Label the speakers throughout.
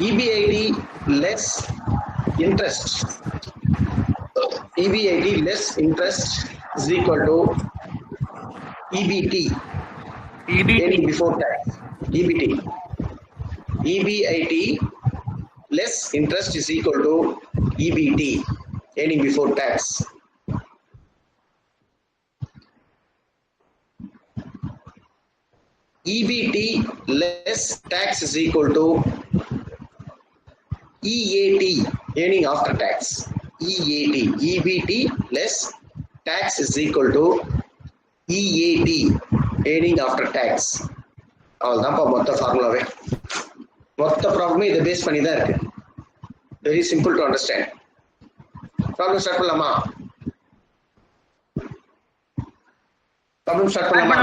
Speaker 1: EBIT less interest. EBIT less interest is equal to EBT. Earning before tax. EBT. EBIT less interest is equal to EBT. Earning before tax. EBT less tax is equal to EAT, earning after tax. EAT, EBT less tax is equal to EAT, earning after tax. அவ்வளோதான்ப்பா மொத்த ஃபார்முலாவே. மொத்த ப்ராப்ளமே இதை base பண்ணி தான் இருக்கு. Very simple to understand. Problem start பண்ணலாமா? Problem start பண்ணலாமா?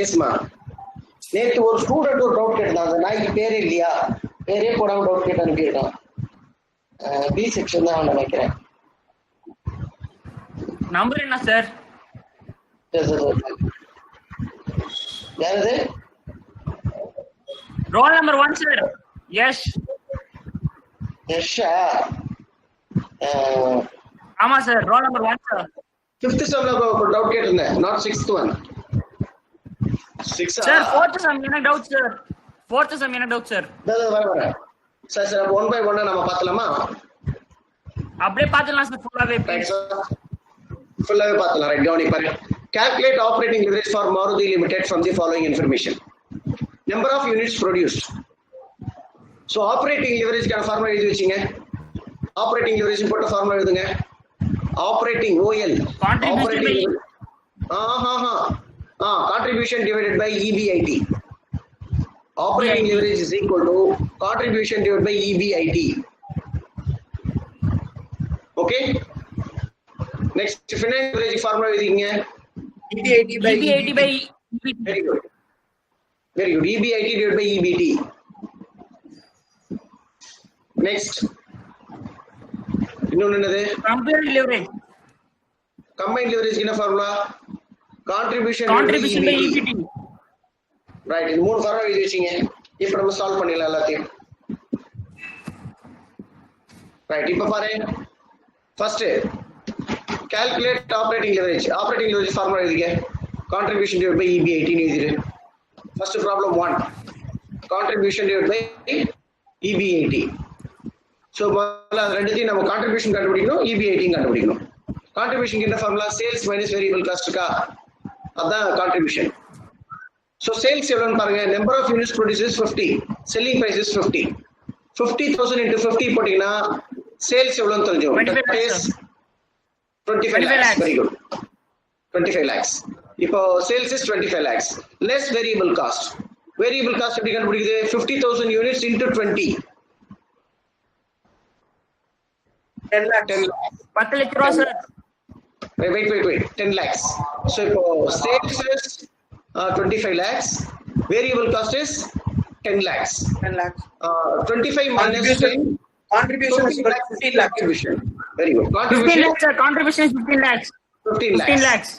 Speaker 1: எஸ்மா. நேற்று ஒரு ஸ்டூடெண்ட் ஒரு டவுட் கேட்டான், அந்த நாய்க்கு பேரே இல்லையா, பேரே போடாம டவுட் கேட்டு அனுப்பியிருக்கான். பி செக்ஷன் தான் நினைக்கிறேன்.
Speaker 2: நம்பர் என்ன சார்?
Speaker 1: யாரது?
Speaker 2: Roll number 1 sir. எஸ்.
Speaker 1: எஸ்ஸா?
Speaker 2: ஆமா sir, roll number 1 sir.
Speaker 1: 5th செம்ல ஒரு டவுட் கேட்டிருந்தேன், not 6th one. 6
Speaker 2: sir 4th செம் என்ன டவுட் சார்? 4th செம் என்ன டவுட் சார்?
Speaker 1: வர சார். சார் 1 by 1 நம்ம பார்த்தலாமா?
Speaker 2: அப்படியே பார்த்தலாம் சார்.
Speaker 1: ஃபுல்லாவே பார்த்தலாம். ரைட், கவனி பாருங்க. Calculate operating leverage for Maruti Limited from the following information. Number of units produced. So operating leverage கான ஃபார்முலா எழுதி வச்சீங்க. ஆப்பரேட்டிங் leverage போட்ட ஃபார்முலா எழுதுங்க. Operating OL. Operating. Contribution divided by EBIT. Operating leverage is equal to contribution divided by EBIT. Okay. Next, finance leverage formula எழுதிங்க.
Speaker 2: EBIT by EBT.
Speaker 1: Very good. Very good. EBIT divided by EBT. Next. இன்னொன்னு என்னது?
Speaker 2: Combined leverage.
Speaker 1: Combined leverage என்ன formula? Contribution
Speaker 2: by EBT.
Speaker 1: Right, இந்த மூணு formula எழுதி வச்சீங்க. இப்போ நம்ம சால்வ் பண்ணிடலாம் எல்லாத்தையும். ரைட், இப்போ பாரு. First calculate operating leverage. Operating leverage formula எழுதிங்க. Contribution divided by EBIT ன்னு எழுதிரு. First problem 1. Contribution divided by EBIT. So முதல்ல ரெண்டுத்தையும் நம்ம contribution கண்டுபிடிக்கணும், EBIT கண்டுபிடிக்கணும். Contribution என்ன formula? Sales minus variable cost இருக்கா, அதான் contribution. So sales எவ்வளவுன்னு பாருங்க. Number of units produced is 50. Selling price is 50. 50,000 into 50 போட்டீங்கன்னா சேல்ஸ் எவ்வளவுன்னு தெரிஞ்சிடும். 25 lakhs. Very good. 25 lakhs. இப்போ sales is 25 lakhs. Less variable cost. Variable cost எப்படி கண்டுபிடிக்குது? 50,000 units into 20. 10 lakhs.
Speaker 2: 10 லட்சம் ரூபாய் சார்.
Speaker 1: Wait. 10 lakhs. So இப்போ sales is 25 lakhs. Variable cost is 10 lakhs.
Speaker 3: 10 lakhs.
Speaker 1: 25 minus 10.
Speaker 3: Contribution is 15 lakhs.
Speaker 1: Contribution. Very good.
Speaker 2: 15 lakhs sir. Contribution is 15 lakhs.
Speaker 1: 15
Speaker 2: lakhs.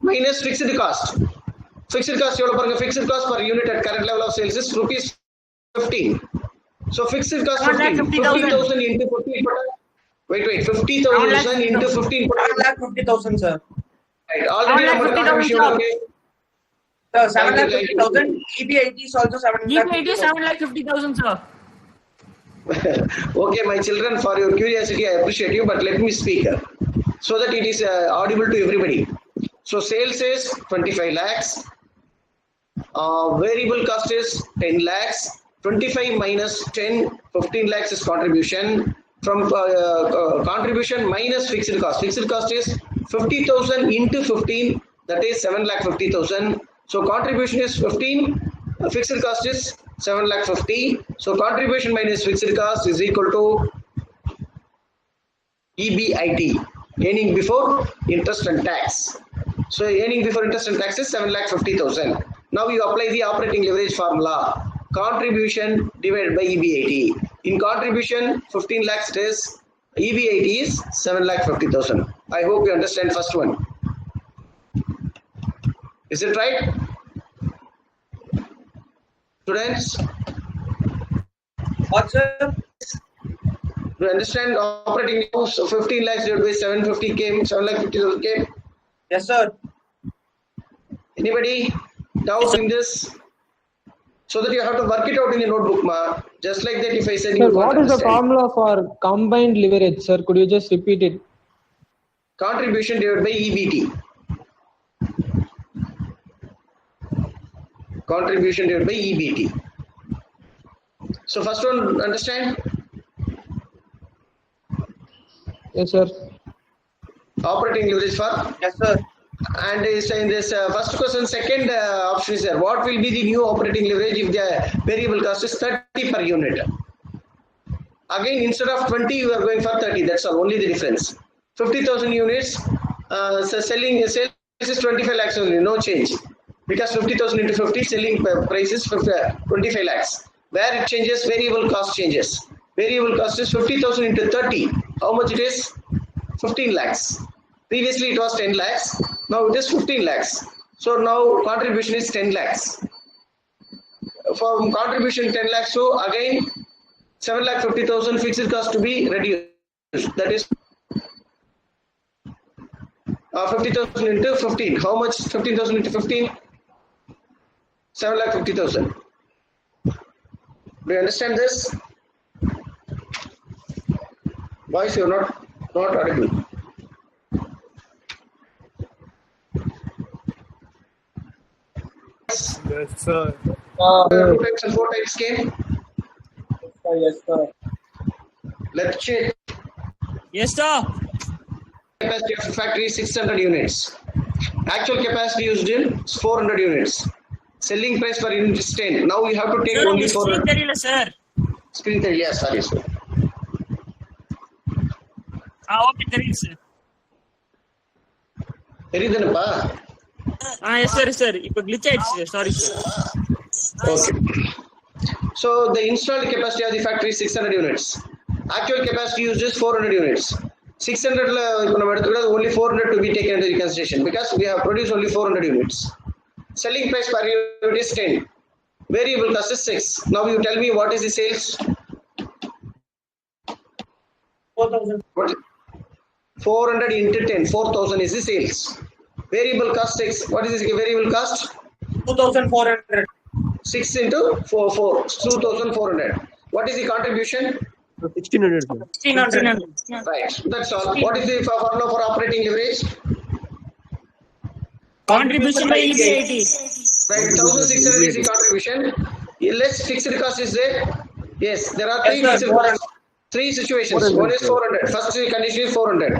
Speaker 1: Minus fixed cost. Fixed cost எவ்வளவு பாருங்க? Fixed cost per unit at current level of sales is rupees 15. So fixed cost 50,000 into 15. Wait. 50,000 into 15.
Speaker 3: 1,50,000 sir.
Speaker 1: Right. Already நம்ம contribution okay.
Speaker 3: Sir, 7,50,000. EBIT is also 7,50,000.
Speaker 2: EBIT is 7,50,000 sir.
Speaker 1: Okay, my children, for your curiosity, I appreciate you, but let me speak so that it is audible to everybody. So sales is 25 lakhs. Variable cost is 10 lakhs. 25 minus 10, 15 lakhs is contribution. From contribution minus fixed cost. Fixed cost is 50,000 into 15, that is 7,50,000. So contribution is 15. Fixed cost is 7,50,000. So contribution minus fixed cost is equal to EBIT, earning before interest and tax. So earning before interest and tax is 7,50,000. Now you apply the operating leverage formula. Contribution divided by EBIT. In contribution 15 lakhs it is, EBIT is 7,50,000. I hope you understand first one. Is it right? Students,
Speaker 3: What, sir?
Speaker 1: do you understand operating loss of 15 lakhs divided by 750k, 7,50,000k?
Speaker 3: Yes, sir.
Speaker 1: Anybody doubt in this? So that you have to work it out in your notebook, ma. Just like that, if I said
Speaker 4: Sir,
Speaker 1: you can't
Speaker 4: what is the
Speaker 1: understand.
Speaker 4: formula for combined leverage, sir? Could you just repeat it?
Speaker 1: Contribution divided by EBT. Contribution divided by EBT. So first one, understand?
Speaker 4: Yes, sir.
Speaker 1: Operating leverage for,
Speaker 3: Yes, sir.
Speaker 1: and is in this first question, second option is there. What will be the new operating leverage if the variable cost is 30 per unit? Again, instead of 20, you are going for 30. That's all. Only the difference. 50,000 units. So sales is 25 lakhs only. No change. Because 50,000 into 50, selling price is 25 lakhs. Where it changes, variable cost changes. Variable cost is 50,000 into 30. How much it is? 15 lakhs. Previously it was 10 lakhs. Now it is 15 lakhs. So now contribution is 10 lakhs. From contribution 10 lakhs, so again 7,50,000 fixed cost to be reduced. That is 50,000 into 15. How much? 15,000 into 15? 7,50,000. Do you understand this? Boys, you are not audible.
Speaker 5: Yes, sir.
Speaker 1: 2 times and 4 times came.
Speaker 4: Yes, sir.
Speaker 1: Let's check.
Speaker 2: Yes, sir.
Speaker 1: Capacity of the factory is 600 units. Actual capacity used in is 400 units. Selling price per unit is 10. Now you have to take
Speaker 2: Sir,
Speaker 1: only
Speaker 2: உங்க screen
Speaker 1: 400.
Speaker 2: தெரியல sir.
Speaker 1: Screen there, yes, sorry, sir.
Speaker 2: Okay, தெரியுது sir.
Speaker 1: தெரியுதுனப்பா?
Speaker 2: Yes sir. இப்போ glitch ஆயிடுச்சு. Sorry sir.
Speaker 1: Okay. So the installed capacity of the factory is 600 units. Actual capacity used is 400 units. 600 la ipo nam eduthukkradhu only 400 to be taken into consideration because we have produced only 400 units. Selling price per unit is 10. Variable cost is 6. Now you tell me what is the sales?
Speaker 3: 4,000.
Speaker 1: What? 400 into 10, 4,000 is the sales. Variable cost 6. What is the variable cost?
Speaker 3: 2,400.
Speaker 1: 6 into 4, 2,400. What is the contribution?
Speaker 5: 1,600, sir.
Speaker 2: 1600.
Speaker 1: Right. That's all. What is the formula for operating leverage?
Speaker 2: Contribution by EBIT.
Speaker 1: Right. 1,600 is the contribution. Less fixed cost is there. Yes. There are three
Speaker 3: Yes, sir.
Speaker 1: fixed costs. Three situations.
Speaker 5: 400,
Speaker 1: One is 400. First condition is 400.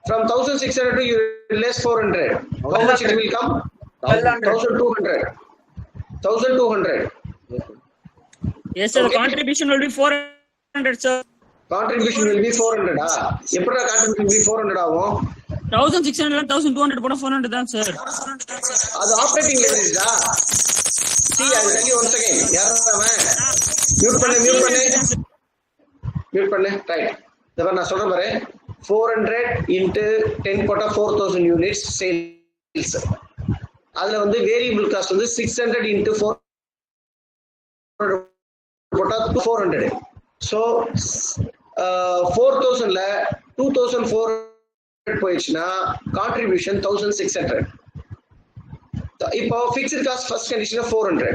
Speaker 1: From 1,600 to you less 400. How much it will come?
Speaker 3: 1,200.
Speaker 1: 1,200. 1,200.
Speaker 2: Yes sir. The
Speaker 1: Okay.
Speaker 2: contribution will be 400 sir.
Speaker 1: Contribution will be 400. எப்படிடா contribution will be 400 ஆகும்?
Speaker 2: 1600 1200 போட 400 தான் sir.
Speaker 1: அது operating leverage டா. See, I will tell you once again. யாரவன்? Mute பண்ணு. Right. இதோ நான் சொல்றேன் பாரு. 400 into 10 போட்டா 4,000 units sales. அதுல வந்து வேரியபிள் காஸ்ட் வந்து 600 into 400 போட்டா 400. So 4,000 ல 2,400 போயிடுச்சுன்னா கான்ட்ரிபியூஷன் 1,600. இப்போ fixed cost first condition 400.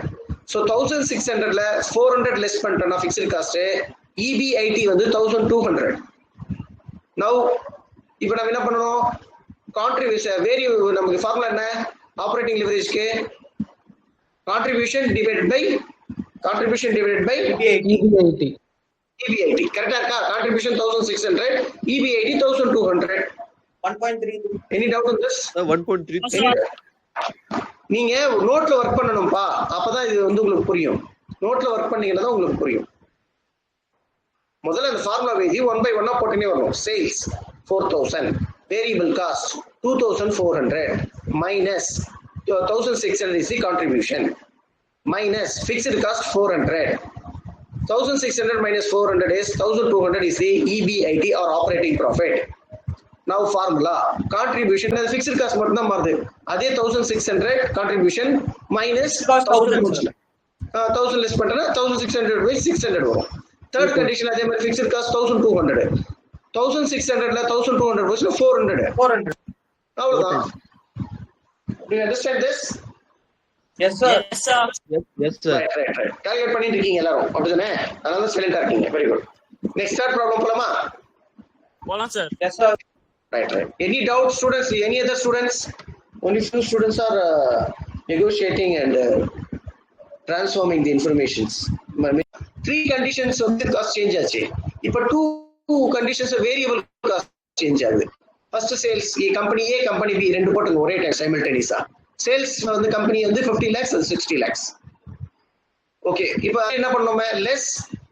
Speaker 1: So 1,600 ல 400 லெஸ் பண்ணிட்டோம்னா ஃபிக்ஸ்ட் காஸ்ட் EBIT வந்து 1,200. நவ் இப்போ நம்ம என்ன பண்ணணும்? கான்ட்ரிபியூஷன் நமக்கு ஃபார்முலா என்ன? ஆப்பரேட்டிங் லெவரேஜ்க்கு கான்ட்ரிபியூஷன் டிவைடட் பை EBIT. கரெக்டா இருக்கா? Contribution 1,600, EBIT 1,200.
Speaker 3: 1.3.
Speaker 1: Any doubt on this?
Speaker 5: 1.3.
Speaker 1: நீங்க நோட்ல ஒர்க் பண்ணணும்பா. அப்பதான் இது வந்து உங்களுக்கு புரியும். நோட்ல ஒர்க் பண்ணீங்கன்னா தான் உங்களுக்கு புரியும். முதல்ல அந்த ஃபார்முலா எழுதி 1 by 1 போட்டுனே வரணும். Sales 4,000, variable cost 2,400 minus 1,600 is the contribution minus fixed cost 400. 1,600 minus 400 is 1,200 is the EBIT or operating profit. Now formula contribution as fixed cost மட்டும் தான் மாறுது. அதே 1,600 contribution minus 1,000. 1000 லெஸ் பண்ணா 1600 by 600 வரும். தேர்ட் கண்டிஷன் அதே மாதிரி fixed cost 1200. 1600ல 1200 போச்சுனா 400. அவ்வளவுதான். Do you understand this?
Speaker 3: Yes sir.
Speaker 2: Yes, sir.
Speaker 5: Yes, sir.
Speaker 1: Right. Calculate பண்ணிட்டு இருக்கீங்க எல்லாரும் அப்படிதானே? அதனால சைலண்டா இருக்கீங்க. Very good. Next third problem போலாமா?
Speaker 2: போலாம் sir.
Speaker 3: Yes sir.
Speaker 1: Right. Any doubt, students? Any other students? Only few students are negotiating and transforming the informations. Three conditions of the cost change ஆச்சு. இப்போ two conditions of variable cost change ஆகுது. First sales, company A, company B ரெண்டு போட்டுங்க ஒரே time simultaneous-ஆ. Sales வந்து company வந்து 50 lakhs and 60 lakhs. Okay, இப்போ என்ன பண்ணோமே less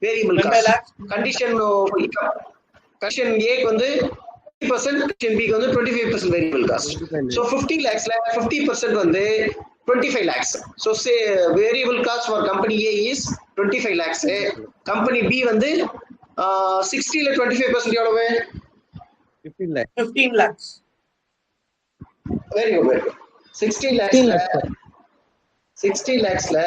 Speaker 1: variable cost. Condition A க்கு வந்து 50%, condition B க்கு வந்து 25% variable cost. So 50 lakhs ல 50% வந்து 25 lakhs. So say variable cost for company A is 25 lakhs. Company B வந்து 60 ல 25% எவ்வளவு?
Speaker 3: 15 lakhs.
Speaker 1: Very good. 60 lakhs ல 60 lakhs ல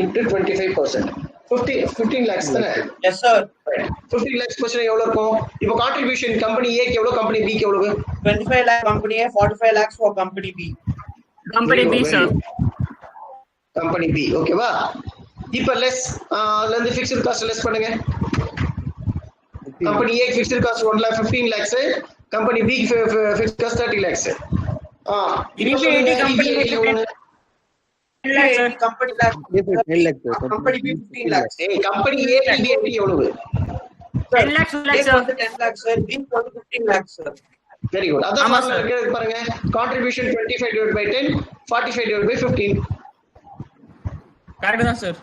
Speaker 1: into 25%. 15 lakhs தானே?
Speaker 3: Yes sir.
Speaker 1: 15 lakhs percent எவ்வளவு இருக்கும்? இப்போ contribution company A க்கு எவ்வளவு, company B க்கு எவ்வளவு?
Speaker 3: 25 lakh company A, 45 lakhs for company B.
Speaker 2: Company B, sir.
Speaker 1: Company B, ஓகேவா? இப்போ less அதுல இருந்து fixed cost less பண்ணுங்க. Company A fixed cost 1,15 lakhs, company B fixed cost 30 lakhs.
Speaker 2: EB80 company
Speaker 3: Company lakh. Company B 15 lakhs.
Speaker 1: Company A EB80 எவ்வளவு?
Speaker 2: 10 lakhs,
Speaker 3: A
Speaker 2: sir.
Speaker 3: 10 lakhs sir, B 15 lakhs sir.
Speaker 1: Very good. அதான்
Speaker 2: ஆமா,
Speaker 1: formula
Speaker 2: sir.
Speaker 1: இருக்கு பாருங்க. Contribution 25 divided by 10, 45 divided by 15.
Speaker 2: Correct தான் sir.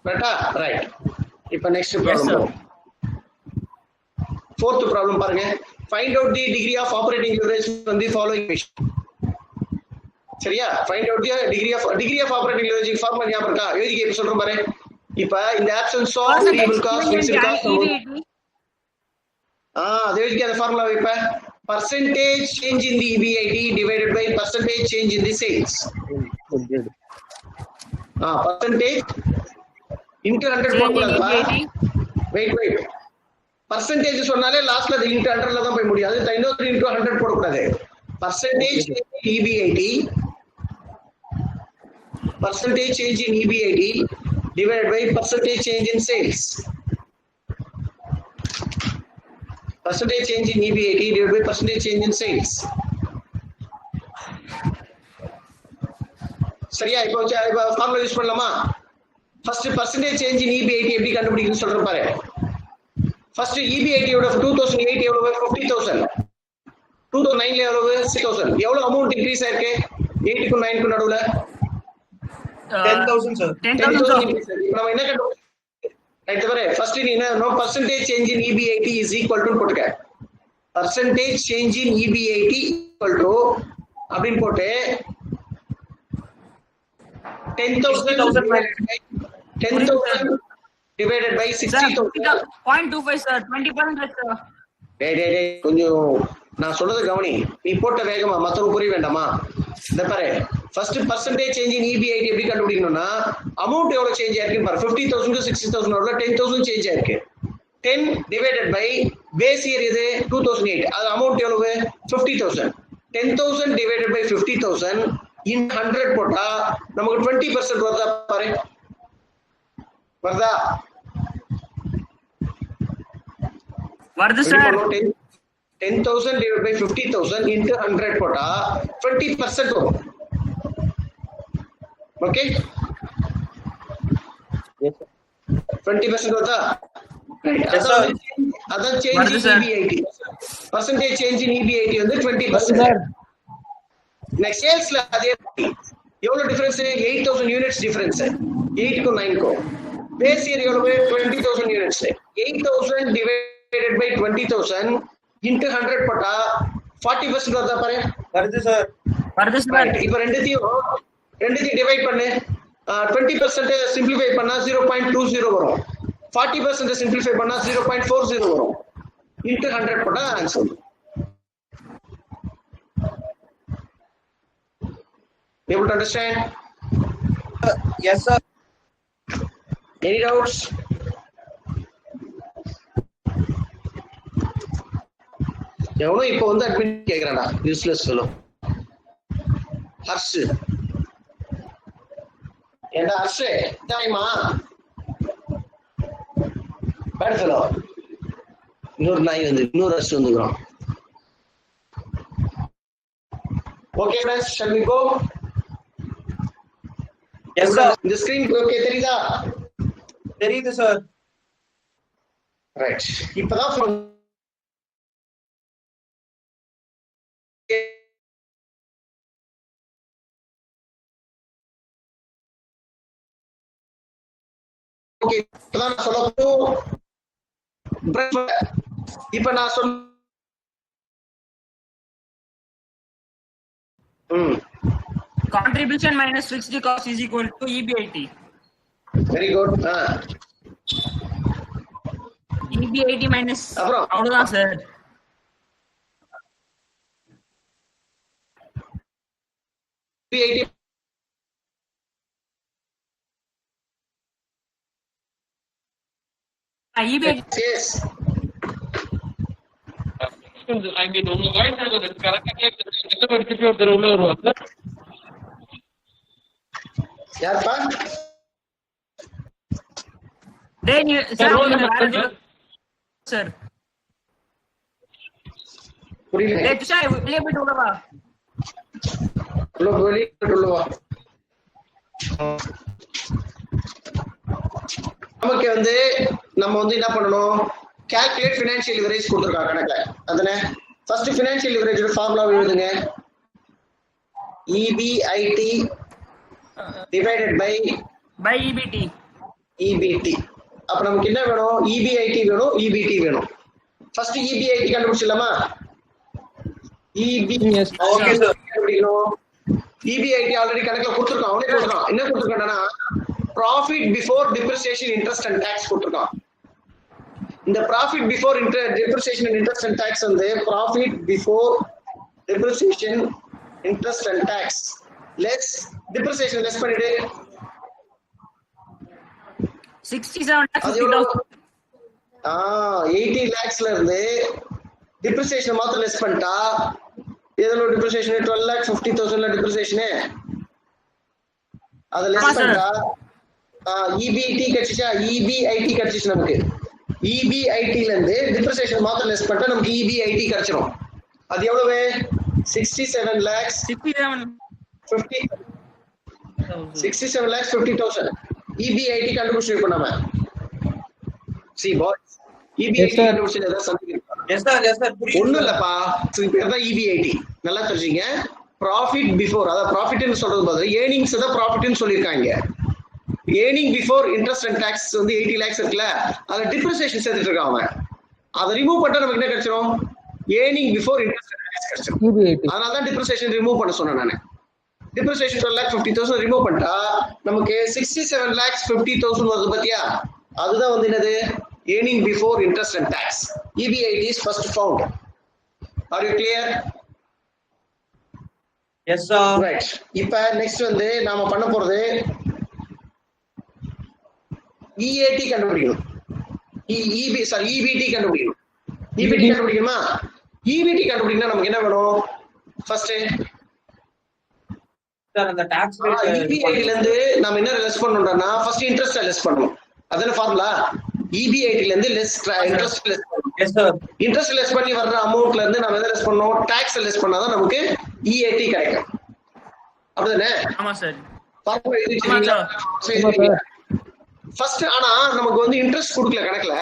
Speaker 1: கரெக்ட்டா? Right. இப்போ next
Speaker 2: Yes,
Speaker 1: problem.
Speaker 2: sir.
Speaker 1: Fourth problem பாருங்க. Find out the degree of operating leverage from the following equation. சரியா? Find out the degree of operating leverage formula ஞாபகம் இருக்கா? எழுதிக்க இப்ப சொல்றேன் பாரு. இப்ப இந்த absence of variable cost, fixed cost
Speaker 2: EB80.
Speaker 1: அது எழுதிக்க அந்த ஃபார்முலா இப்ப percentage change in the EB80 divided by percentage change in the sales. Percentage into 100 போடக்கூடாதுப்பா. Wait. Percentage சொன்னாலே லாஸ்ட்ல அது into 100ல தான் போய் முடியும். அது இன்னொரு into 100 போடக்கூடாது. Percentage change in EB80 divided by percentage change in sales. Percentage change in EB80 divided by percentage change in sales. சரியா? இப்போ ஃபார்முலா யூஸ் பண்ணலாமா? First percentage change in EB80 எப்படி கண்டுபிடிக்கணும்னு சொல்றேன் பாரு. ஃபர்ஸ்ட் EB80 யோட 2008 எவ்வளவு? 50,000. 2009ல எவ்வளவு? 6,000. எவ்வளவு அமௌண்ட் இன்கிரீஸ் ஆயிருக்கு 8 க்கு 9 க்கு நடுவுல?
Speaker 3: 10,000 sir.
Speaker 2: 10,000 sir.
Speaker 1: நம்ம என்ன கண்டுபிடிச்சோம்? ரைட் பாரு. ஃபர்ஸ்ட் நீ என்ன percentage change in EB80 is equal to போட்டுக்க. percentage change in EB80 equal to அப்படினு போட்டு 10,000 divided by 60,000.
Speaker 2: 0.25 sir. 20% sir.
Speaker 1: டேய் கொஞ்சம் நான் சொல்றது கவனி. நீ போட்ட வேகமா மத்தவங்க புரிய வேண்டாமா? இந்த பாரு. First percentage change in EB80 எப்படி கண்டுபிடிக்கணும்னா அமௌண்ட் எவ்வளவு சேஞ்ச் ஆயிருக்கு பாரு. 50,000 to 60,000 வரல 10,000 சேஞ்ச் ஆயிருக்கு. 10 divided by base year இது 2008. அது அமௌண்ட் எவ்வளவு? 50,000. 10,000 divided by 50,000 in 100 போட்டா நமக்கு 20% வருதா பாரு. வருதா?
Speaker 2: வருது சார்.
Speaker 1: 10,000 divided by 50,000 into 100 போட்டா 20% வரும். ஓகே?
Speaker 5: Yes, sir.
Speaker 1: 20% வருதா?
Speaker 3: Yes, sir.
Speaker 1: அதான் change
Speaker 2: வருது
Speaker 1: in
Speaker 2: sir.
Speaker 1: EB80. Percentage change in EB80 வந்து 20%. நெக்ஸ்ட் சேல்ஸ்ல அதே எவ்வளவு டிஃபரன்ஸ்? 8,000 units difference. 8 க்கு 9 க்கு. பேஸ் இயர் எவ்வளவு? 20,000 யூனிட்ஸ். 8,000 divided by 20,000 into 100 போட்டா 40% வருதா பாரு.
Speaker 3: வருது sir.
Speaker 2: வருது சார்.
Speaker 1: இப்போ ரெண்டுத்தையும் டிவைட் பண்ணு. 20% சிம்பிளிஃபை பண்ணா 0.20 வரும். 40% சிம்பிளிஃபை பண்ணா 0.40 வரும். into 100 போட்டா answer. Able to understand?
Speaker 3: Yes, sir.
Speaker 1: Any doubts? எவனோ இப்போ வந்து அட்மிட் கேக்குறான்டா, யூஸ்லெஸ் ஃபெலோ. ஹர்ஷ் ஏண்டா ஹர்ஷ் டைமா பேட் ஃபெலோ. இன்னொரு நாய் வந்து இன்னொரு ஹர்ஷ் வந்துக்கிறான். Okay friends, shall we go?
Speaker 3: Yes, sir.
Speaker 1: இந்த ஸ்கிரீன் ஓகே தெரியுதா?
Speaker 3: தெரியுது சார்.
Speaker 1: ரைட், இப்பதான் from ஓகே இப்பதான் நான் சொல்லப்போ இப்ப நான் சொல்
Speaker 2: Contribution minus fixed cost is equal to EBIT.
Speaker 1: Very good.
Speaker 2: EBIT minus
Speaker 1: அப்புறம்
Speaker 2: அவ்வளவுதான் sir.
Speaker 1: EBIT
Speaker 2: EBIT
Speaker 1: yes.
Speaker 6: I mean, உங்க வாய்ஸ் எனக்கு கரெக்டா கேக்குது. என்ன படிச்சிட்டு ஒருத்தர் உள்ள வருவாங்க.
Speaker 1: யார்ப்பா?
Speaker 2: டேய் நீ சார் சார்
Speaker 1: புரியல.
Speaker 2: டேய் துஷார் வெளியே போயிட்டு உள்ள வா.
Speaker 1: உள்ள வா. நமக்கு வந்து நம்ம வந்து என்ன பண்ணணும், calculate financial leverage கொடுத்திருக்காங்க கணக்குல. அதனே ஃபர்ஸ்ட் financial leverage ஃபார்முலா எழுதுங்க. EBIT divided by
Speaker 2: EBT.
Speaker 1: EBT. அப்ப நமக்கு என்ன வேணும், EBIT வேணும், EBT வேணும். First EBIT கண்டுபிடிச்சலாமா?
Speaker 4: Yes.
Speaker 3: Okay, sir.
Speaker 1: கண்டுபிடிக்கணும். EBIT ஆல்ரெடி கணக்குல கொடுத்திருக்கான். அவனே கொடுத்திருக்கான். என்ன கொடுத்திருக்கானா, profit before depreciation, interest and tax கொடுத்திருக்கான். இந்த profit before depreciation and interest and tax வந்து profit before depreciation, interest and tax less depreciation less பண்ணிடு.
Speaker 2: 67,50,000.
Speaker 1: 80 lakhsல இருந்து depreciation மாத்திரம் less பண்ணிட்டா எதோ depreciation 12,50,000ல depreciation அத less பண்ணிட்டா EBT கிடைச்சிச்சா, EBIT கிடைச்சிச்சு நமக்கு. EBIT ல இருந்து depreciation மாத்திரம் less பண்ணிட்டா நமக்கு EBIT கிடைச்சிரும். அது எவ்வளவு? 67 lakhs 50,000 EBIT கண்டுபிடிச்சு பண்ணாம. See boys, EBIT கண்டுபிடிச்சு ஏதாவது சந்தேகம் இருக்கா?
Speaker 3: Yes, sir. Yes, sir.
Speaker 1: ஒண்ணும் இல்லப்பா, இதுதான் EBIT. நல்லா தெரிஞ்சுங்க. Profit before, அதாவது profit ன்னு சொல்றது பதிலா earnings தான் profit ன்னு சொல்லிருக்காங்க. Earning before interest and tax வந்து 80 lakhs இருக்குல்ல, அதுல depreciation சேர்த்துட்டு இருக்கான் அவன். அதை ரிமூவ் பண்ணா நமக்கு என்ன கிடைச்சிரும்? Earning before interest and tax கிடைச்சிரும். அதனால தான் depreciation ரிமூவ் பண்ண சொன்னேன் நானு. depreciation 12,50,000 ரிமூவ் பண்ணிட்டா நமக்கு 67,50,000 வருது பாத்தியா? அதுதான் வந்து என்னது, earning before interest and tax. EBIT is first found. Are you clear?
Speaker 3: Yes, sir.
Speaker 1: Right. இப்ப நெக்ஸ்ட் வந்து நாம பண்ண போறது EAT கண்டுபிடிக்கணும். EBT கண்டுபிடிக்கணும். EBT கண்டுபிடிக்கணுமா? EBT கண்டுபிடிக்கணும்னா நமக்கு என்ன வேணும்? ஃபர்ஸ்ட்
Speaker 3: Sir, அந்த tax rate
Speaker 1: EBIT ல இருந்து நாம என்ன லெஸ் பண்ணனும்னா ஃபர்ஸ்ட் இன்ட்ரஸ்ட் லெஸ் பண்ணனும். அதான ஃபார்முலா. EBIT ல இருந்து less interest less.
Speaker 3: Yes, sir.
Speaker 1: Interest less பண்ணி வர்ற அமௌண்ட்ல இருந்து நாம எதை லெஸ் பண்ணனும்? டாக்ஸ் லெஸ் பண்ணாதான் நமக்கு EAT கிடைக்கும். அப்படிதானே?
Speaker 2: ஆமா சார்.
Speaker 1: ஃபார்முலா எழுதிட்டீங்களா? ஃபர்ஸ்ட் ஆனா நமக்கு வந்து இன்ட்ரெஸ்ட் கொடுக்கல கணக்குல.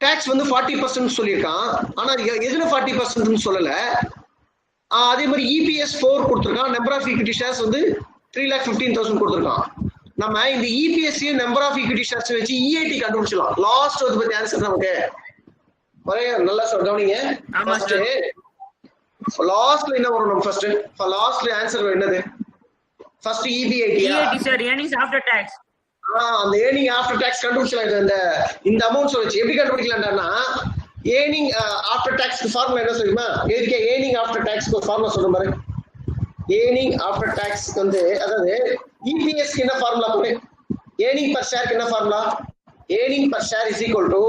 Speaker 1: டாக்ஸ் வந்து 40% சொல்லியிருக்கான். ஆனா எதுல 40% சொல்லல. அதே மாதிரி EPS 4 கொடுத்திருக்கான். நம்பர் ஆஃப் ஈக்விட்டி ஷேர்ஸ் வந்து 3,15,000 கொடுத்திருக்கான். நம்ம இந்த EPS number of equity shares வச்சு EAT கண்டுபிடிச்சலாம். லாஸ்ட் வந்து பத்தி ஆன்சர் நமக்கு ஒரே நல்லா கவனிங்க. லாஸ்ட்ல என்ன வரும்? நம்ம ஃபர்ஸ்ட் லாஸ்ட்ல ஆன்சர் என்னது? First EBIT
Speaker 2: sir, earnings after tax.
Speaker 1: அந்த ஏர்னிங் ஆஃப்டர் டாக்ஸ் கண்டுபிடிச்சலாம். இந்த அமௌண்ட்ஸ் வச்சு எப்படி கண்டுபிடிக்கலாம்னா, ஏர்னிங் ஆஃப்டர் டாக்ஸ்க்கு ஃபார்முலா என்ன சொல்லுமா? எதுக்கு ஏர்னிங் ஆஃப்டர் டாக்ஸ்க்கு ஒரு ஃபார்முலா சொல்ற மாதிரி ஏர்னிங் ஆஃப்டர் டாக்ஸ் வந்து அதாவது EPS க்கு என்ன ஃபார்முலா போடு ஏர்னிங் per share க்கு என்ன formula earning per share is equal to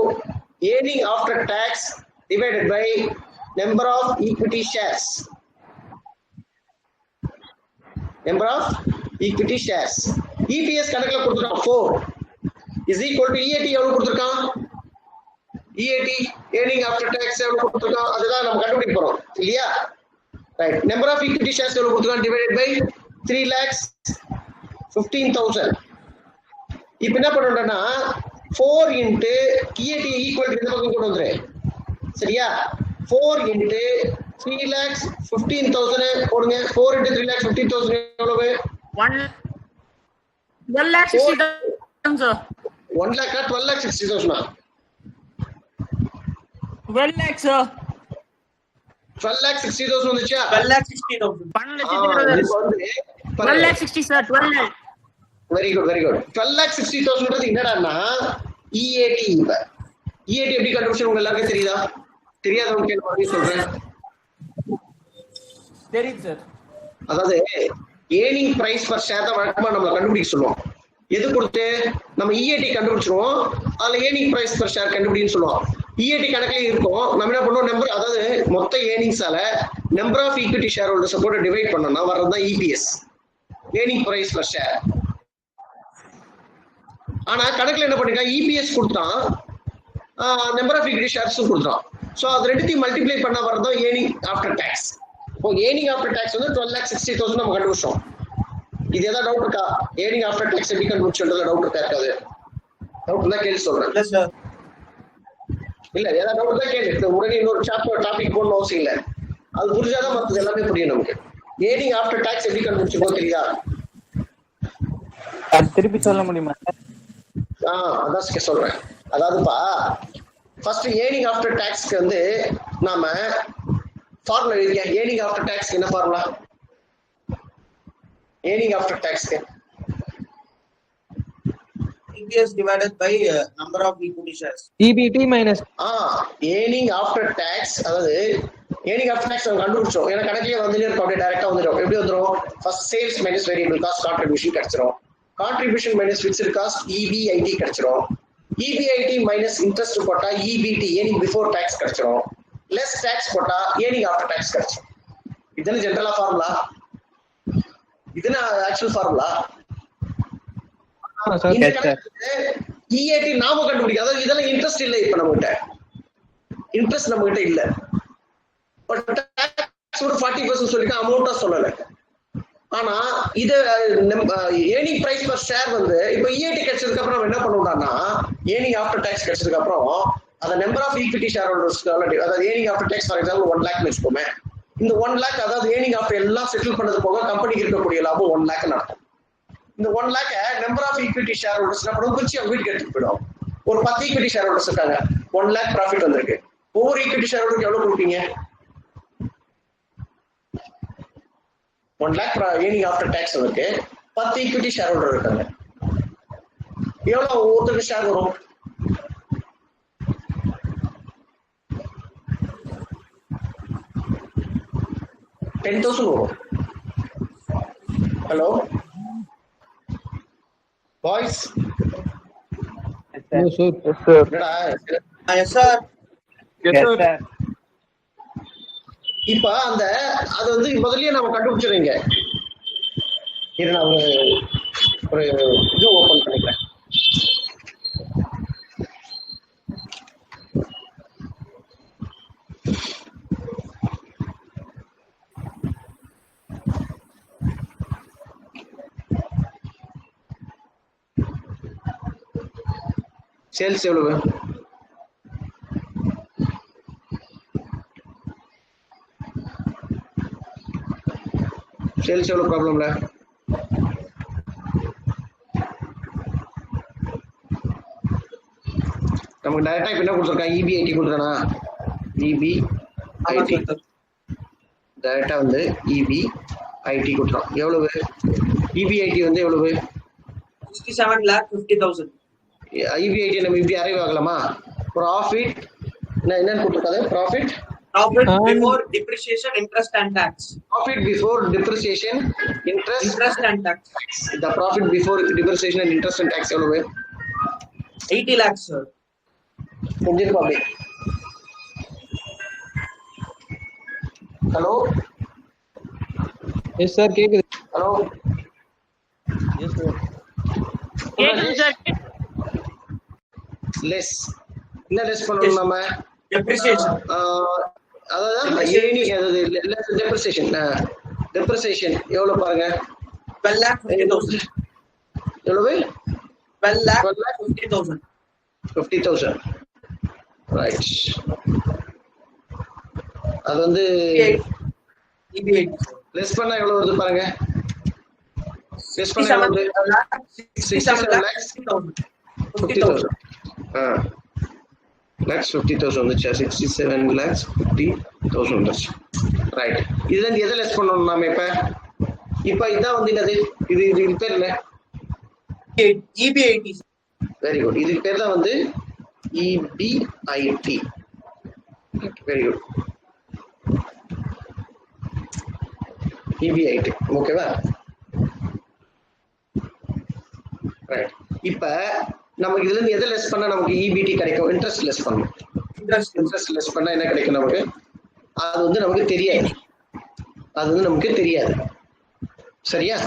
Speaker 1: earning after tax divided by number of equity shares EPS கணக்குல கொடுத்துட்டான் 4 is equal to EAT எவ்வளவு கொடுத்திருக்கான் EAT earning after tax எவ்வளவு கொடுத்திருக்கான் அதுதான் நம்ம கண்டுபிடிக்க போறோம் இல்லையா right number of equity shares எவ்வளவு கொடுத்திருக்கான் divided by 3,15,000 இப்போ என்ன பண்ணணும்னா 4 into EAT equal to இந்த பக்கம் கொண்டு வந்துரு சரியா 4 into 3,15,000 போடுங்க 4 into 3,15,000 எவ்வளவு
Speaker 2: 1,60,000 sir
Speaker 1: 1 lakh 12,60,000
Speaker 2: 12 lakhs sir
Speaker 1: 12,60,000 வந்துச்சா
Speaker 3: 12,60,000
Speaker 2: 12,60 sir 12 lakh
Speaker 1: வெரி குட் 12,60,000 என்னடான்னா EAT இப்ப EAT எப்படி கண்டுபிடிச்சு உங்களுக்கு எல்லாருக்கும் தெரியுதா தெரியாதவங்க கேள்வி சொல்றேன்
Speaker 2: தெரியுது சார்
Speaker 1: அதாவது ஏர்னிங் பிரைஸ் பர் ஷேர் தான் வழக்கமா நம்ம கண்டுபிடிக்க சொல்லுவோம் எது கொடுத்து நம்ம EAT கண்டுபிடிச்சிருவோம் அதுல ஏர்னிங் பிரைஸ் பர் ஷேர் கண்டுபிடின்னு சொல்லுவோம் EAT கணக்குல இருக்கும் நம்ம என்ன பண்ணுவோம் நம்பர் அதாவது மொத்த ஏர்னிங்ஸால number of equity share holders போட்டு டிவைட் பண்ணோம்னா வர்றதுதான் EPS earning price per share ஆனா கணக்குல என்ன பண்ணிருக்கான் EPS கொடுத்தான் நம்பர் ஆஃப் ஈக்விட்டி ஷேர்ஸும் கொடுத்தான் சோ அது ரெண்டுத்தையும் மல்டிப்ளை பண்ண வர்றதும் ஏர்னிங் ஆஃப்டர் டாக்ஸ் இப்போ ஏர்னிங் ஆஃப்டர் டாக்ஸ் வந்து 12,60,000 நம்ம கண்டுபிடிச்சோம் இது ஏதாவது டவுட் இருக்கா ஏர்னிங் ஆஃப்டர் டாக்ஸ் எப்படி கண்டுபிடிச்சோன்றதுல டவுட் இருக்கா இருக்காது டவுட் இருந்தா கேள்வி சொல்றேன்
Speaker 3: இல்ல சார்
Speaker 1: இல்ல ஏதாவது டவுட் இருந்தா கேள்வி உடனே இன்னொரு டாபிக் போடணும் அவசியம் இல்ல அது புரிஞ்சாதான் மற்றது எல்லாமே புரியும் நமக்கு ஏர்னிங் ஆஃப்டர் டாக்ஸ் எப்படி கண்டுபிடிச்சோம் தெரியுதா
Speaker 4: அது திருப்பி சொல்ல முடியுமா
Speaker 1: அதான் சொல்றேன் அதாவதுப்பா ஃபர்ஸ்ட் ஏர்னிங் ஆஃப்டர் டாக்ஸ்க்கு வந்து நாம ஃபார்முலா எழுதிருக்கேன் ஏர்னிங் ஆஃப்டர் டாக்ஸ்க்கு என்ன ஃபார்முலா ஏர்னிங் ஆஃப்டர் டாக்ஸ்க்கு
Speaker 3: EPS divided by number of equity shares
Speaker 4: EBT minus
Speaker 1: earning after tax அதாவது ஏர்னிங் ஆஃப்டர் டாக்ஸ் நம்ம கண்டுபிடிச்சோம் ஏன்னா கணக்கிலே வந்துட்டே இருக்கும் அப்படியே டைரக்டா வந்துடும் எப்படி வந்துடும் first sales minus variable cost contribution கிடைச்சிரும் contribution minus fixed cost EBIT கிடைச்சிரும் EBIT மைனஸ் இன்ட்ரெஸ்ட் போட்டா EBT ஏர்னிங் பிஃபோர் டாக்ஸ் கிடைச்சிரும் லெஸ் டாக்ஸ் போட்டா ஏர்னிங் ஆஃப்டர் டாக்ஸ் கிடைச்சிரும் இதுன்னு ஜெனரலா ஃபார்முலா இதுனா ஆக்சுவல் ஃபார்முலா EAT நாம கண்டுபிடிக்க அதாவது இதெல்லாம் இன்ட்ரெஸ்ட் இல்ல இப்ப நம்ம கிட்ட இன்ட்ரெஸ்ட் நம்ம கிட்ட இல்ல பட் டாக்ஸ் ஒரு 40% சொல்லிருக்க அமௌண்டா சொல்லல ஆனா இது ஏர்னிங் பிரைஸ் பர் ஷேர் வந்து இப்ப EAT கிடைச்சதுக்கு அப்புறம் நம்ம என்ன பண்ணுவோம்னா ஏர்னிங் ஆஃப்டர் டாக்ஸ் கிடைச்சதுக்கு அப்புறம் அந்த number of equity share holders அதாவது earning after tax for example 1 lakh வச்சுக்கோமே இந்த 1 lakh அதாவது ஏர்னிங் ஆஃப்டர் எல்லாம் செட்டில் பண்ணது போக கம்பெனிக்கு இருக்கக்கூடிய லாபம் 1 lakh நடக்கும் இந்த 1 lakh number of equity share holders என்ன பண்ணுவோம் பிரிச்சு அவங்க வீட்டுக்கு எடுத்துட்டு போயிடும் ஒரு 10 ஈக்விட்டி ஷேர் ஹோல்டர்ஸ் இருக்காங்க 1 lakh ப்ராஃபிட் வந்திருக்கு ஒவ்வொரு ஈக்விட்டி ஷேர் ஹோல்டருக்கு எவ்வளவு கொடுப்பீங்க 1 lakh ஏர்னிங் ஆஃப்டர் டாக்ஸ் இருக்கு 10 ஈக்விட்டி ஷேர் ஹோல்டர் இருக்காங்க எவ்வளவு ஒவ்வொருத்தருக்கு ஷேர் வரும் $10,000 வரும் ஹலோ பாய்ஸ்
Speaker 4: Yes, sir.
Speaker 1: என்னடா
Speaker 3: yes sir
Speaker 1: இப்ப அந்த அது வந்து முதல்லயே நம்ம கண்டுபிடிச்சிருங்க இது நான் ஒரு இது ஓபன் பண்ணிக்கிறேன் சேல்ஸ் எவ்வளவு சேல்ஸ் எவ்வளவு ப்ராப்ளம்ல நமக்கு டைரக்டா இப்ப என்ன கொடுத்துருக்கான் EBIT கொடுத்துருக்கானா EBIT டைரக்டா வந்து EBIT கொடுத்துருக்கான் எவ்வளவு EBIT வந்து எவ்வளவு
Speaker 3: 67,50,000
Speaker 1: EBIT நம்ம இப்படி அரைவ் ஆகலாமா ப்ராஃபிட் என்னன்னு கொடுத்துருக்காது profit
Speaker 3: Profit
Speaker 4: And-
Speaker 3: before depreciation, interest and tax.
Speaker 1: Profit before depreciation,
Speaker 3: Interest and tax.
Speaker 1: the profit before depreciation and interest and tax எவ்வளவு?
Speaker 3: 80 lakhs, sir.
Speaker 1: கொஞ்சம் பாப்பே. Hello
Speaker 4: Yes, sir. கேக்குது.
Speaker 1: Hello
Speaker 5: Yes, sir.
Speaker 2: கேக்குது sir.
Speaker 1: Less என்ன less பண்ணணும் நம்ம?
Speaker 3: Depreciation.
Speaker 1: அதாவது depreciation depreciation எவ்வளவு பாருங்க?
Speaker 3: 12 lakh 50,000.
Speaker 1: எவ்வளவு?
Speaker 3: 12 lakh
Speaker 1: 12 lakh
Speaker 3: 50,000.
Speaker 1: 50,000. ரைட். அது வந்து
Speaker 3: EB80.
Speaker 1: லெஸ் பண்ணா எவ்வளவு வருது பாருங்க? லெஸ் பண்ணா எவ்வளவு?
Speaker 3: 67 lakhs 60,000.
Speaker 1: 50,000. lakhs 50,000 வந்துச்சு. 67 lakhs 50,000 வந்துச்சு. ரைட். இதுல இருந்து எதை லெஸ் பண்ணணும் நாம இப்ப இதான் வந்து என்னது? இது பேர் என்ன?
Speaker 3: EB80.
Speaker 1: Very good. இதுக்கு பேர் தான் வந்து EBIT. Very good. EBIT. ஓகேவா? ரைட். இப்ப நமக்கு இதுல இருந்து எதை லெஸ் பண்ணா நமக்கு EBT கிடைக்கும்? இன்ட்ரெஸ்ட் லெஸ் பண்ணணும். இன்ட்ரெஸ்ட் லெஸ் பண்ணா என்ன கிடைக்கும் நமக்கு? அது வந்து நமக்கு தெரியாது. சரியா?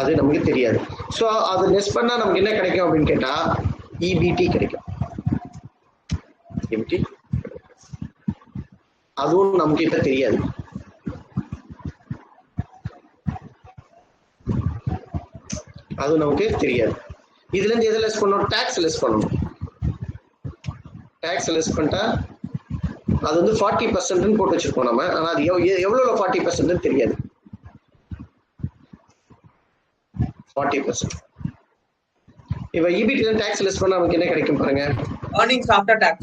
Speaker 1: அது நமக்கு தெரியாது. சோ அது லெஸ் பண்ணா நமக்கு என்ன கிடைக்கும் அப்படின்னு கேட்டா EBT கிடைக்கும். EBT அதுவும் நமக்கு இப்ப தெரியாது. இதுல இருந்து எதை லெஸ் பண்ணணும்? டாக்ஸ் லெஸ் பண்ணணும். டாக்ஸ் லெஸ் பண்ணிட்டா அது வந்து 40% போட்டு வச்சிருக்கோம் நம்ம. ஆனா அது எவ்வளவு 40% தெரியாது. 40%. இப்ப EBT ல டாக்ஸ் லெஸ் பண்ணா நமக்கு என்ன கிடைக்கும் பாருங்க?
Speaker 3: Earnings after tax.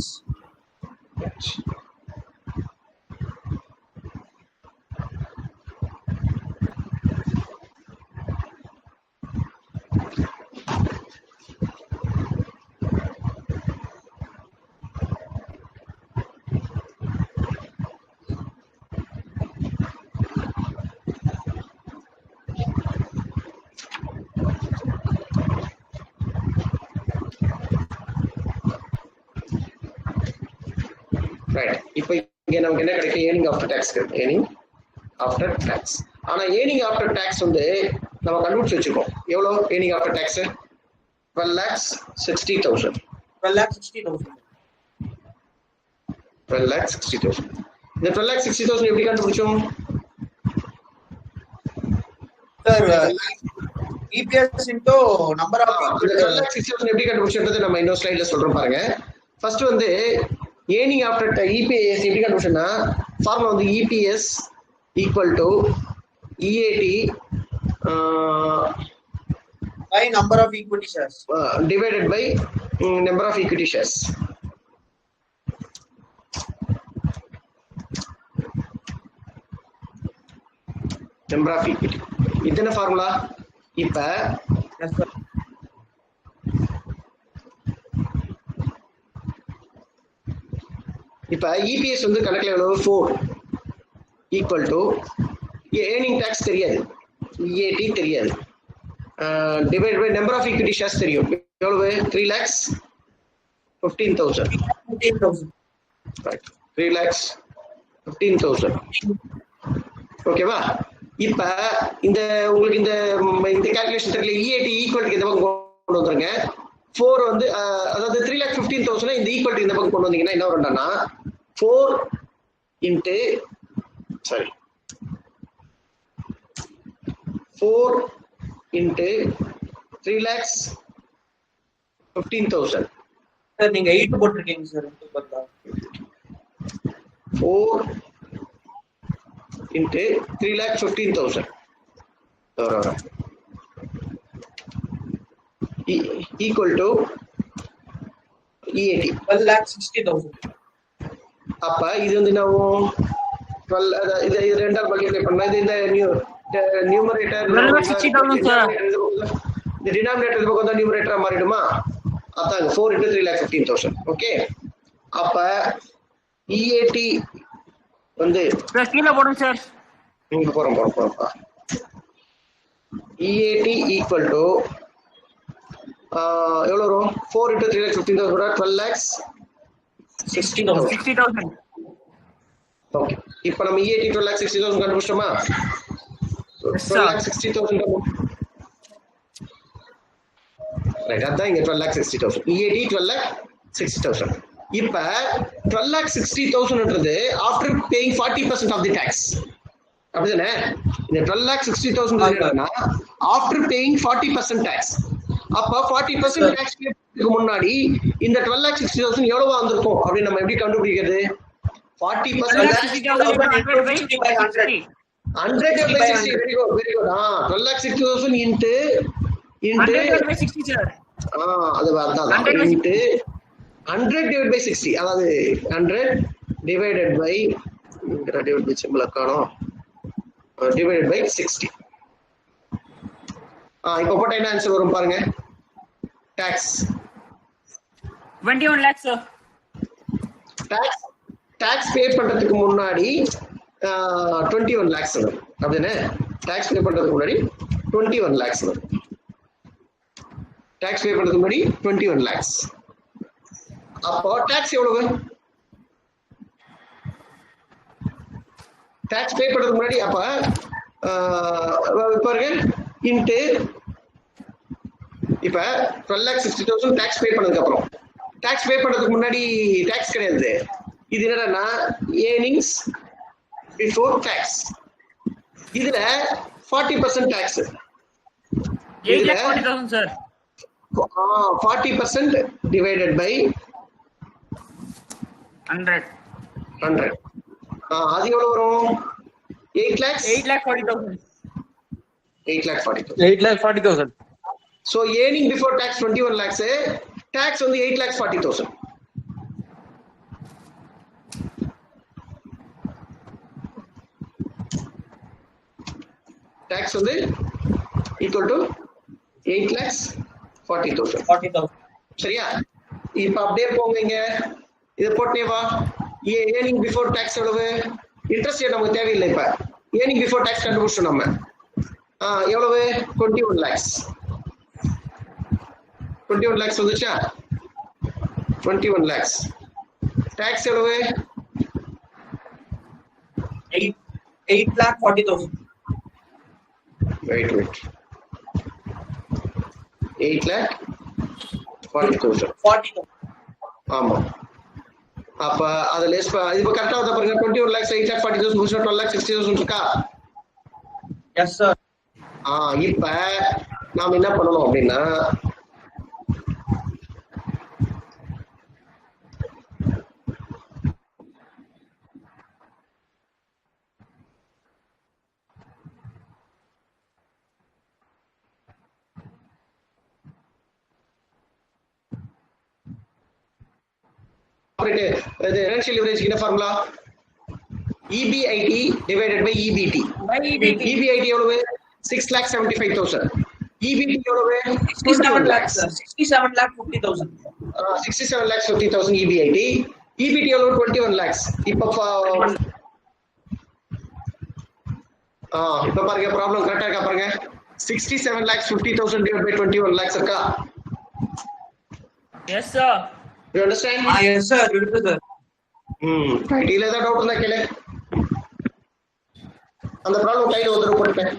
Speaker 1: ரைட். இப்போ இங்க நமக்கு என்ன கிடைக்கும்? ஏர்னிங் ஆஃப்டர் டாக்ஸ் கிடைக்கும். Earning after tax. ஆனா ஏர்னிங் ஆஃப்டர் டாக்ஸ் வந்து நம்ம கண்டுபிடிச்சு வச்சிருக்கோம். எவ்வளவு ஏர்னிங் ஆஃப்டர் டாக்ஸ்? 12,60,000.
Speaker 3: 12,60,000.
Speaker 1: 12,60,000. இந்த 12,60,000 எப்படி கண்டுபிடிச்சோம்?
Speaker 3: Sir, EPS into number of
Speaker 1: இந்த 12,60,000 எப்படி கண்டுபிடிச்சது நம்ம இன்னொரு ஸ்லைட்ல சொல்றோம் பாருங்க. ஃபர்ஸ்ட் வந்து ஏர்னிங் ஆஃப்டர் EPS எப்படி கண்டுபிடிச்சோம்னா ஃபார்முலா வந்து EPS equal to EAT
Speaker 3: by number of equity shares.
Speaker 1: Divided by number of equity shares. Number of equity. இதென்ன ஃபார்முலா? இப்ப
Speaker 3: Yes, sir.
Speaker 1: இப்ப EPS வந்து கணக்குல எவ்வளவு? 4 equal to earning tax தெரியாது, EAT தெரியாது, divided by number of equity shares தெரியும். எவ்வளவு? 3,15,000.
Speaker 3: 15,000.
Speaker 1: Right. 3,15,000. ஓகேவா? இப்ப இந்த உங்களுக்கு இந்த கால்குலேஷன் தெரியல. EAT ஈக்குவல் இந்த பக்கம் கொண்டு வந்துருங்க. 4 வந்து அதாவது 3,15,000 இந்த ஈக்குவல் இந்த பக்கம் கொண்டு வந்தீங்கன்னா என்ன வரும்னா 4 into 3,15,000.
Speaker 3: Sir, நீங்க 8 போட்டுருக்கீங்க sir.
Speaker 1: 4 into 3,15,000 equal to EAT.
Speaker 3: 12,60,000.
Speaker 1: அப்ப இது வந்து என்ன 12 இது ரெண்டால் மல்டிப்ளை பண்ணா இது இந்த நியூமரேட்டர்
Speaker 2: 12,60,000 sir.
Speaker 1: இந்த டினாமினேட்டர் இந்த பக்கம் தான் நியூமரேட்டரா மாறிடுமா? அதாங்க 4 into 3,15,000. ஓகே, அப்ப EAT வந்து
Speaker 2: சார் கீழே போடுங்க சார்.
Speaker 1: இங்க போறோம்ப்பா. EAT equal to எவ்வளவு வரும்? 4 into 3,15,000 12,60,000.
Speaker 2: 60,000.
Speaker 1: ஓகே, இப்போ நம்ம EAT 12,60,000 கண்டுபிடிச்சோமா? 12,60,000 ரைட், அதான் இங்க 12,60,000. EAT 12,60,000. இப்ப 12,60,000ன்றது after paying 40% of the tax. அப்படிதானே? இந்த 12,60,000 என்னன்னா ஆஃப்டர் பேயிங் 40% டாக்ஸ். அப்ப 40% டாக்ஸ் பேக்கு முன்னாடி இந்த 12,60,000 எவ்வளவு வந்திருக்கும் அப்படின்னு நம்ம எப்படி கண்டுபிடிக்கிறது? 40% 100 by 60. Very good. 12,60,000 into
Speaker 2: 100 by 60 sir.
Speaker 1: அது அதான் into 100 divided by 60. அதாவது 100 divided by சிம்பிளா காணோம், divided by 60. இப்போ போட்ட என்ன ஆன்சர் வரும் பாருங்க. Tax
Speaker 2: 21 lakhs sir.
Speaker 1: Tax pay பண்றதுக்கு முன்னாடி 21 lakhs வரும். அப்படிதானே? டாக்ஸ் பே பண்றதுக்கு முன்னாடி 21 lakhs வரும். டாக்ஸ் பே பண்றதுக்கு முன்னாடி 21 lakhs. அப்போ டாக்ஸ் எவ்வளவு? டாக்ஸ் பே பண்றதுக்கு முன்னாடி அப்ப பாருங்க இன்ட்டு இப்ப 12,60,000 டாக்ஸ் பே பண்ணதுக்கு அப்புறம், டாக்ஸ் பே பண்றதுக்கு முன்னாடி டாக்ஸ் கிடையாது. இது என்னன்னா ஏர்னிங்ஸ் பிஃபோர் டாக்ஸ். இதுல 40% டாக்ஸ்.
Speaker 2: 8,40,000 சார்.
Speaker 1: 40% divided by
Speaker 2: 100.
Speaker 1: அது எவ்வளவு வரும்?
Speaker 2: 8,40,000.
Speaker 1: 8,40,000. So earning before tax 21 lakhs, tax வந்து 8,40,000. Tax வந்து equal to 8,40,000. சரியா? இப்ப அப்படியே போங்க, இங்க இத போட்டே வா. earning before tax எவ்வளவு? இன்ட்ரெஸ்ட் நமக்கு தேவையில்லை. இப்ப earning before tax கண்டுபிடிச்சோம் நம்ம. எவ்வளவு? 21 lakhs. 21 lakhs வந்துச்சா? 21 lakhs. Tax எவ்வளவு?
Speaker 3: 8,40,000.
Speaker 1: Wait. 8,40,000. ஆமா. அப்ப அத லெஸ் இது கரெக்ட்டா வந்தா பாருங்க. 21 lakhs 8,40,000 முடிச்சா 12,60,000 இருக்கா?
Speaker 3: Yes sir.
Speaker 1: இப்ப நாம என்ன பண்ணணும் அப்படின்னா financial leverage என்ன formula? EBIT divided by EBT. EBIT எவ்வளவு? 6,75,000. EBT எவ்வளவு?
Speaker 3: 67 lakhs sir. 67,50,000.
Speaker 1: 67,50,000 EBIT. EBT எவ்வளவு? 21 lakhs. இப்ப பாருங்க, ப்ராப்ளம் கரெக்டா இருக்கா பாருங்க. 67,50,000 divided by 21 lakhs இருக்கா?
Speaker 2: Yes sir.
Speaker 1: You understand?
Speaker 3: Yes sir. Good sir.
Speaker 1: Right. இல்ல ஏதாவது டவுட் இருந்தா கேளு. அந்த ப்ராப்ளம் கையில ஒரு தடவை போட்டுட்டேன்.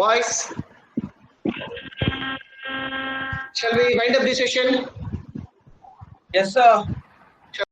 Speaker 1: Boys, shall we wind up this session?
Speaker 3: Yes sir.